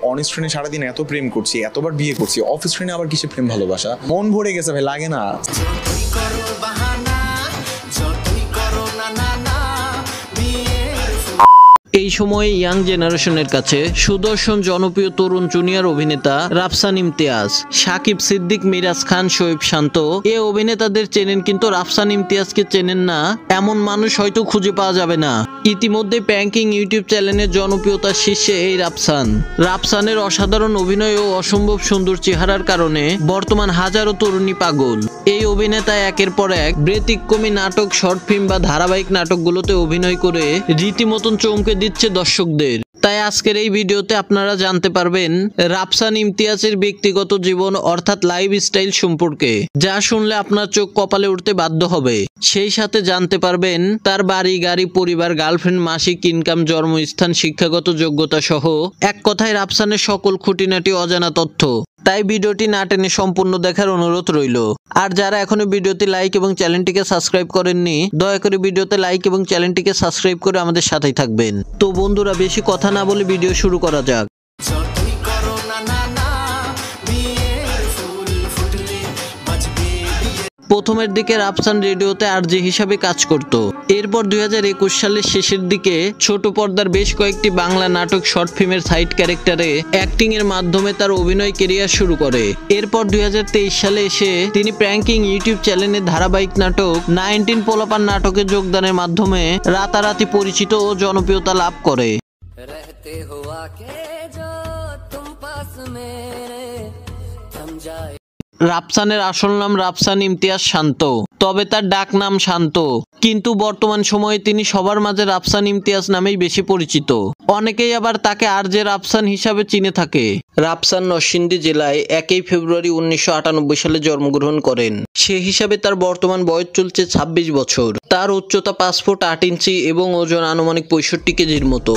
On স্ক্রিনে সারাদিন এত প্রেম করছি, এতবার বিয়ে করছি, অফ স্ক্রিনে আবার কিসে প্রেম ভালোবাসা? মন ভরে গেছে ভাই, লাগে না? এই সময়ে ইয়াং জেনারেশনের কাছে সুদর্শন জনপ্রিয় তরুণ জুনিয়র অভিনেতা রাফসান ইমতিয়াজ, সাকিব সিদ্দিক, মিরাজ খান, শোয়েব শান্ত এই অভিনেতাদের চেনেন, কিন্তু রাফসান ইমতিয়াজকে চেনেন না এমন মানুষ হয়তো খুঁজে পাওয়া যাবে না। ইতিমধ্যে প্র্যাঙ্কিং ইউটিউব চ্যানেলের জনপ্রিয়তার শীর্ষে এই রাফসানের অসাধারণ অভিনয় ও অসম্ভব সুন্দর চেহারার কারণে বর্তমান হাজারো তরুণী পাগল। এই অভিনেতা একের পর এক ব্যতিক্রমী নাটক, শর্ট ফিল্ম বা ধারাবাহিক নাটকগুলোতে অভিনয় করে রীতিমতন চমকে দিচ্ছে দর্শকদের। তাই আজকের এই ভিডিওতে আপনারা জানতে পারবেন রাফসান ইমতিয়াজের ব্যক্তিগত জীবন অর্থাৎ লাইফ স্টাইল সম্পর্কে, যা শুনলে আপনার চোখ কপালে উঠতে বাধ্য হবে। সেই সাথে জানতে পারবেন তার বাড়ি, গাড়ি, পরিবার, গার্লফ্রেন্ড, মাসিক ইনকাম, জন্মস্থান, শিক্ষাগত যোগ্যতা সহ এক কথায় রাফসানের সকল খুঁটিনাটি অজানা তথ্য। তাই ভিডিওটি না টেনে সম্পূর্ণ দেখার অনুরোধ রইল। আর যারা এখনো ভিডিওতে লাইক এবং চ্যানেলটিকে সাবস্ক্রাইব করেননি, দয়া করে ভিডিওতে লাইক এবং চ্যানেলটিকে সাবস্ক্রাইব করে আমাদের সাথেই থাকবেন। তো বন্ধুরা, বেশি কথা না বলে ভিডিও শুরু করা যাক। প্রথমের দিকে রাফসান রেডিওতে আরজে হিসাবে কাজ করত। এরপর 2021 সালের শেষের দিকে ছোট পর্দার বেশ কয়েকটি বাংলা নাটক, শর্ট ফিল্মের সাইড ক্যারেক্টারে অ্যাক্টিং এর মাধ্যমে তার অভিনয় ক্যারিয়ার শুরু করে। এরপর 2023 সালে এসে তিনি প্র্যাঙ্কিং ইউটিউব চ্যানেলের ধারাবাহিক নাটক 19 পোলাপান নাটকে যোগদানের মাধ্যমে রাতারাতি পরিচিত ও জনপ্রিয়তা লাভ করে। রাফসানের আসল নাম রাফসান ইমতিয়াজ শান্ত, তবে তার ডাক নাম শান্ত। কিন্তু বর্তমান সময়ে তিনি সবার মাঝে রাফসান ইমতিয়াজ নামেই বেশি পরিচিত। অনেকেই আবার তাকে আরজে রাফসান হিসাবে চিনে থাকে। রাফসান নরসিংদী জেলায় 1 ফেব্রুয়ারি 1998 সালে জন্মগ্রহণ করেন। সে হিসাবে তার বর্তমান বয়স চলছে 26 বছর। তার উচ্চতা 5 ফুট 8 ইঞ্চি এবং ওজন আনুমানিক 65 কেজির মতো।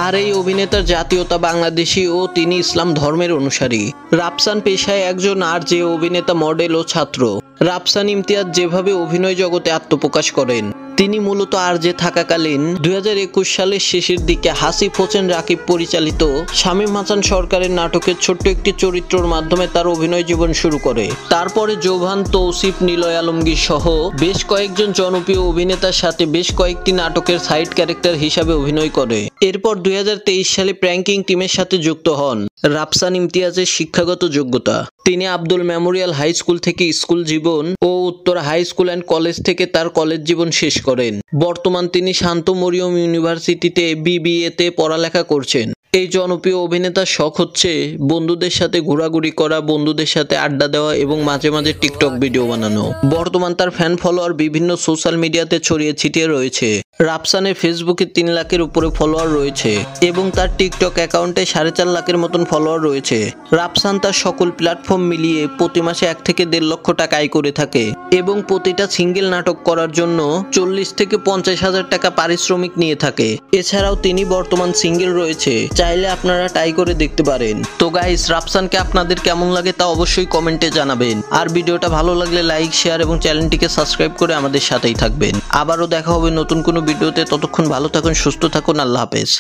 আর এই অভিনেতার জাতীয়তা বাংলাদেশি ও তিনি ইসলাম ধর্মের অনুসারী। রাফসান পেশায় একজন আরজে, অভিনেতা, মডেল ও ছাত্র। রাফসান ইমতিয়াজ যেভাবে অভিনয় জগতে আত্মপ্রকাশ করেন, তিনি মূলত আরজে থাকাকালীন 2021 সালের শেষের দিকে হাসিফ হোসেন রাকিব পরিচালিত শামীম হাসান সরকারের নাটকের ছোট্ট একটি চরিত্রের মাধ্যমে তার অভিনয় জীবন শুরু করে। তারপরে জোভান, তৌসিফ, নিলয় আলমগীর সহ বেশ কয়েকজন জনপ্রিয় অভিনেতার সাথে বেশ কয়েকটি নাটকের সাইড ক্যারেক্টার হিসাবে অভিনয় করে। এরপর 2023 সালে প্র্যাঙ্কিং টিমের সাথে যুক্ত হন। রাফসান ইমতিয়াজের শিক্ষাগত যোগ্যতা: তিনি আব্দুল মেমোরিয়াল হাই স্কুল থেকে স্কুল জীবন ও উত্তর হাই স্কুল অ্যান্ড কলেজ থেকে তার কলেজ জীবন শেষ করেন। বর্তমান তিনি শান্ত মরিয়ম ইউনিভার্সিটিতে BBA-তে পড়ালেখা করছেন। এই জনপ্রিয় অভিনেতার শখ হচ্ছে বন্ধুদের সাথে ঘোরাঘুরি করা, বন্ধুদের সাথে আড্ডা দেওয়া এবং মাঝে মাঝে টিকটক ভিডিও বানানো। বর্তমান তার ফ্যান ফলোয়ার বিভিন্ন সোশ্যাল মিডিয়াতে ছড়িয়ে ছিটিয়ে রয়েছে। রাফসানের ফেসবুকে 3 লাখের উপরে ফলোয়ার রয়েছে এবং তার টিকটক অ্যাকাউন্টে 4.5 লাখের মতন ফলোয়ার রয়েছে। রাফসান তার সকল প্ল্যাটফর্ম মিলিয়ে প্রতি মাসে 1 থেকে 1.5 লক্ষ টাকা আয় করে থাকে এবং প্রতিটা সিঙ্গেল নাটক করার জন্য 40 থেকে 50 হাজার টাকা পারিশ্রমিক নিয়ে থাকে। এছাড়াও তিনি বর্তমান সিঙ্গেল রয়েছে, চাইলে আপনারা ট্রাই করে দেখতে পারেন। তো গাইস, রাফসানকে আপনাদের কেমন লাগে তা অবশ্যই কমেন্টে জানাবেন। আর ভিডিওটা ভালো লাগলে লাইক, শেয়ার এবং চ্যানেলটিকে সাবস্ক্রাইব করে আমাদের সাথেই থাকবেন। আবারও দেখা হবে নতুন কোনো ভিডিওতে। ততক্ষণ ভালো থাকুন, সুস্থ থাকুন। আল্লাহ হাফেজ।